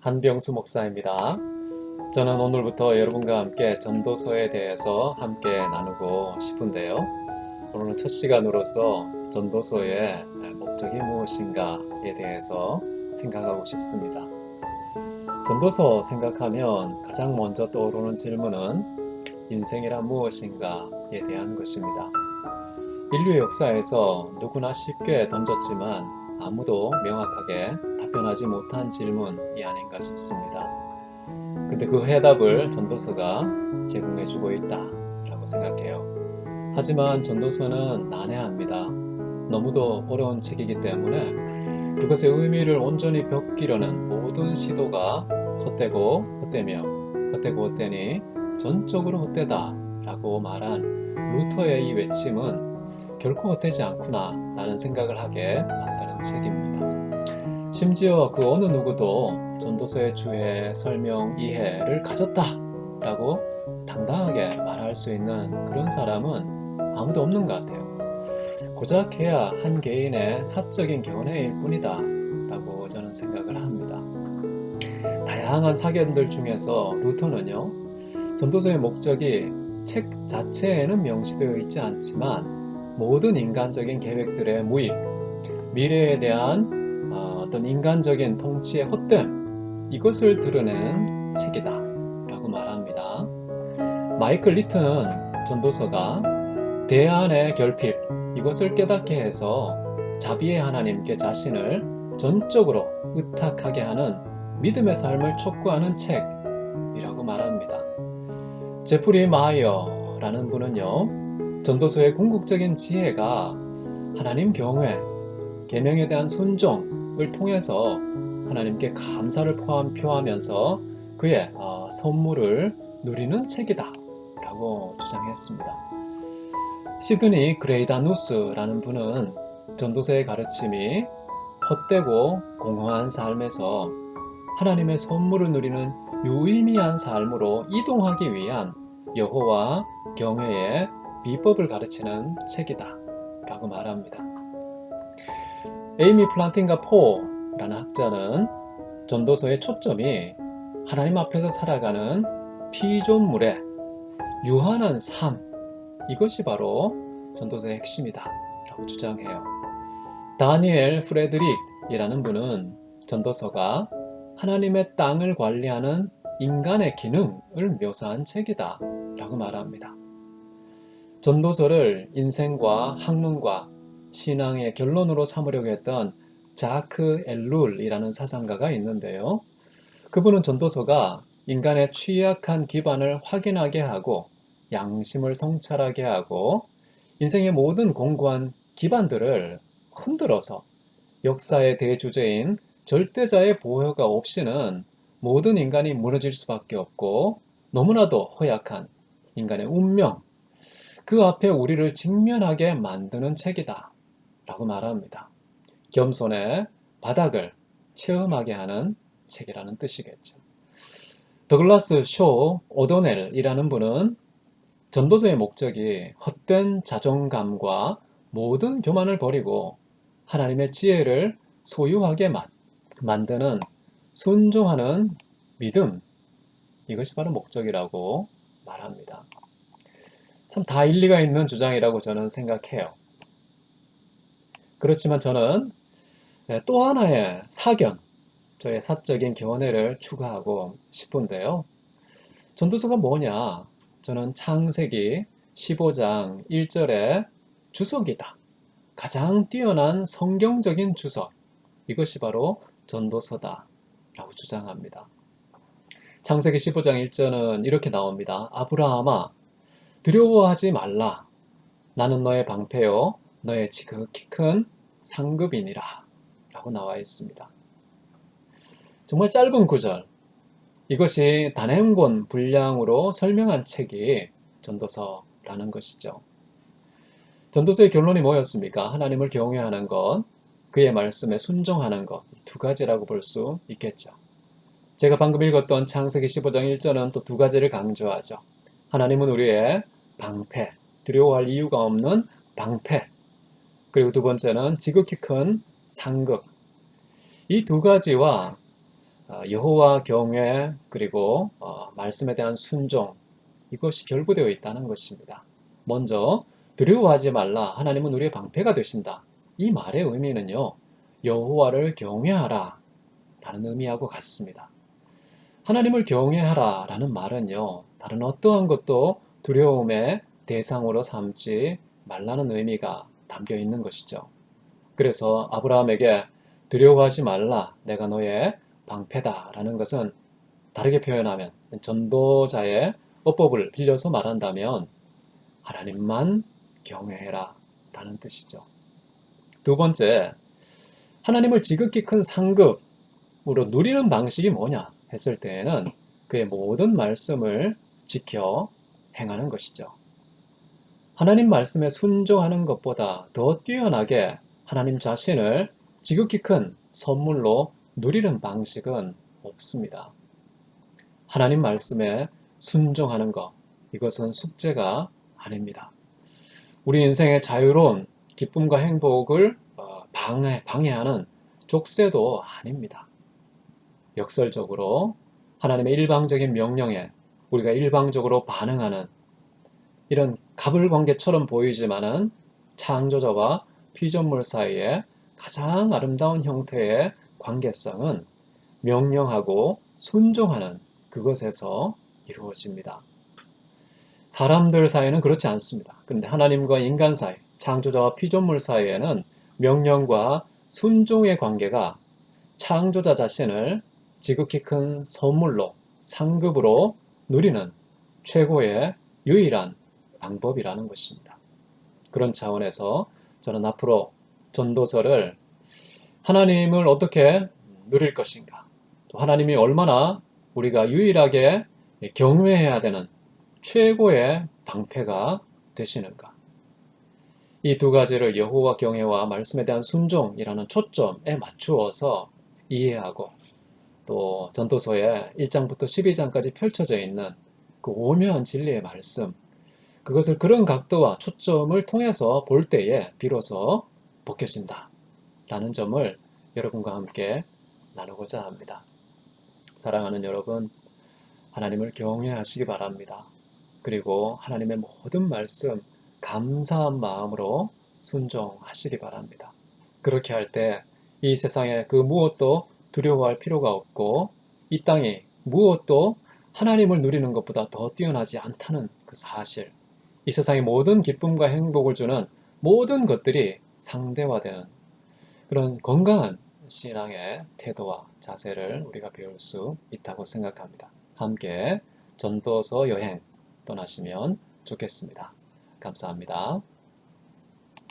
한병수 목사입니다. 저는 오늘부터 여러분과 함께 전도서에 대해서 함께 나누고 싶은데요. 오늘은 첫 시간으로서 전도서의 목적이 무엇인가에 대해서 생각하고 싶습니다. 전도서 생각하면 가장 먼저 떠오르는 질문은 인생이란 무엇인가에 대한 것입니다. 인류의 역사에서 누구나 쉽게 던졌지만 아무도 명확하게 답변하지 못한 질문이 아닌가 싶습니다. 근데 그 해답을 전도서가 제공해주고 있다라고 생각해요. 하지만 전도서는 난해합니다. 너무도 어려운 책이기 때문에 그것의 의미를 온전히 벽기려는 모든 시도가 헛되고 헛되며 헛되고 헛되니 전적으로 헛되다라고 말한 루터의 이 외침은 결코 헛되지 않구나 라는 생각을 하게 만드는 책입니다. 심지어 그 어느 누구도 전도서의 주해, 설명, 이해를 가졌다 라고 당당하게 말할 수 있는 그런 사람은 아무도 없는 것 같아요. 고작 해야 한 개인의 사적인 견해일 뿐이다 라고 저는 생각을 합니다. 다양한 사견들 중에서 루터는요, 전도서의 목적이 책 자체에는 명시되어 있지 않지만 모든 인간적인 계획들의 무익, 미래에 대한 어떤 인간적인 통치의 헛됨, 이것을 드러내는 책이다 라고 말합니다. 마이클 리튼은 전도서가 대안의 결핍, 이것을 깨닫게 해서 자비의 하나님께 자신을 전적으로 의탁하게 하는 믿음의 삶을 촉구하는 책이라고 말합니다. 제프리 마이어라는 분은요, 전도서의 궁극적인 지혜가 하나님 경외, 계명에 대한 순종을 통해서 하나님께 감사를 표하면서 그의 선물을 누리는 책이다 라고 주장했습니다. 시드니 그레이다누스라는 분은 전도서의 가르침이 헛되고 공허한 삶에서 하나님의 선물을 누리는 유의미한 삶으로 이동하기 위한 여호와 경외의 비법을 가르치는 책이다 라고 말합니다. 에이미 플란팅가 포라는 학자는 전도서의 초점이 하나님 앞에서 살아가는 피조물의 유한한 삶, 이것이 바로 전도서의 핵심이다 라고 주장해요. 다니엘 프레드릭이라는 분은 전도서가 하나님의 땅을 관리하는 인간의 기능을 묘사한 책이다 라고 말합니다. 전도서를 인생과 학문과 신앙의 결론으로 삼으려고 했던 자크 엘룰이라는 사상가가 있는데요. 그분은 전도서가 인간의 취약한 기반을 확인하게 하고 양심을 성찰하게 하고 인생의 모든 공고한 기반들을 흔들어서 역사의 대주제인 절대자의 보호가 없이는 모든 인간이 무너질 수밖에 없고 너무나도 허약한 인간의 운명, 그 앞에 우리를 직면하게 만드는 책이다 라고 말합니다. 겸손의 바닥을 체험하게 하는 책이라는 뜻이겠죠. 더글라스 쇼 오도넬이라는 분은 전도서의 목적이 헛된 자존감과 모든 교만을 버리고 하나님의 지혜를 소유하게 만드는 순종하는 믿음, 이것이 바로 목적이라고 말합니다. 참 다 일리가 있는 주장이라고 저는 생각해요. 그렇지만 저는 또 하나의 사견, 저의 사적인 견해를 추가하고 싶은데요. 전도서가 뭐냐? 저는 창세기 15장 1절의 주석이다. 가장 뛰어난 성경적인 주석. 이것이 바로 전도서다 라고 주장합니다. 창세기 15장 1절은 이렇게 나옵니다. 아브라함아, 두려워하지 말라. 나는 너의 방패요 너의 지극히 큰 상급이니라 라고 나와 있습니다. 정말 짧은 구절, 이것이 단 한 권 분량으로 설명한 책이 전도서라는 것이죠. 전도서의 결론이 뭐였습니까? 하나님을 경외하는 것, 그의 말씀에 순종하는 것, 두 가지라고 볼 수 있겠죠. 제가 방금 읽었던 창세기 15장 1절은 또 두 가지를 강조하죠. 하나님은 우리의 방패, 두려워할 이유가 없는 방패, 그리고 두 번째는 지극히 큰 상급. 이 두 가지와 여호와 경외 그리고 말씀에 대한 순종 이것이 결부되어 있다는 것입니다. 먼저 두려워하지 말라. 하나님은 우리의 방패가 되신다. 이 말의 의미는요. 여호와를 경외하라 라는 의미하고 같습니다. 하나님을 경외하라 라는 말은요. 다른 어떠한 것도 두려움의 대상으로 삼지 말라는 의미가 담겨 있는 것이죠. 그래서 아브라함에게 두려워하지 말라. 내가 너의 방패다 라는 것은 다르게 표현하면 전도자의 어법을 빌려서 말한다면 하나님만 경외해라 라는 뜻이죠. 두 번째, 하나님을 지극히 큰 상급으로 누리는 방식이 뭐냐 했을 때에는 그의 모든 말씀을 지켜 행하는 것이죠. 하나님 말씀에 순종하는 것보다 더 뛰어나게 하나님 자신을 지극히 큰 선물로 누리는 방식은 없습니다. 하나님 말씀에 순종하는 것, 이것은 숙제가 아닙니다. 우리 인생의 자유로운 기쁨과 행복을 방해하는 족쇄도 아닙니다. 역설적으로 하나님의 일방적인 명령에 우리가 일방적으로 반응하는 이런 가불관계처럼 보이지만은 창조자와 피조물 사이의 가장 아름다운 형태의 관계성은 명령하고 순종하는 그것에서 이루어집니다. 사람들 사이에는 그렇지 않습니다. 그런데 하나님과 인간 사이, 창조자와 피조물 사이에는 명령과 순종의 관계가 창조자 자신을 지극히 큰 선물로, 상급으로 누리는 최고의 유일한 방법이라는 것입니다. 그런 차원에서 저는 앞으로 전도서를 하나님을 어떻게 누릴 것인가, 또 하나님이 얼마나 우리가 유일하게 경외해야 되는 최고의 방패가 되시는가. 이 두 가지를 여호와 경외와 말씀에 대한 순종이라는 초점에 맞추어서 이해하고 또 전도서의 1장부터 12장까지 펼쳐져 있는 그 오묘한 진리의 말씀, 그것을 그런 각도와 초점을 통해서 볼 때에 비로소 벗겨진다 라는 점을 여러분과 함께 나누고자 합니다. 사랑하는 여러분, 하나님을 경외하시기 바랍니다. 그리고 하나님의 모든 말씀 감사한 마음으로 순종하시기 바랍니다. 그렇게 할 때 이 세상에 그 무엇도 두려워할 필요가 없고 이 땅이 무엇도 하나님을 누리는 것보다 더 뛰어나지 않다는 그 사실, 이 세상의 모든 기쁨과 행복을 주는 모든 것들이 상대화되는 그런 건강한 신앙의 태도와 자세를 우리가 배울 수 있다고 생각합니다. 함께 전도서 여행 떠나시면 좋겠습니다. 감사합니다.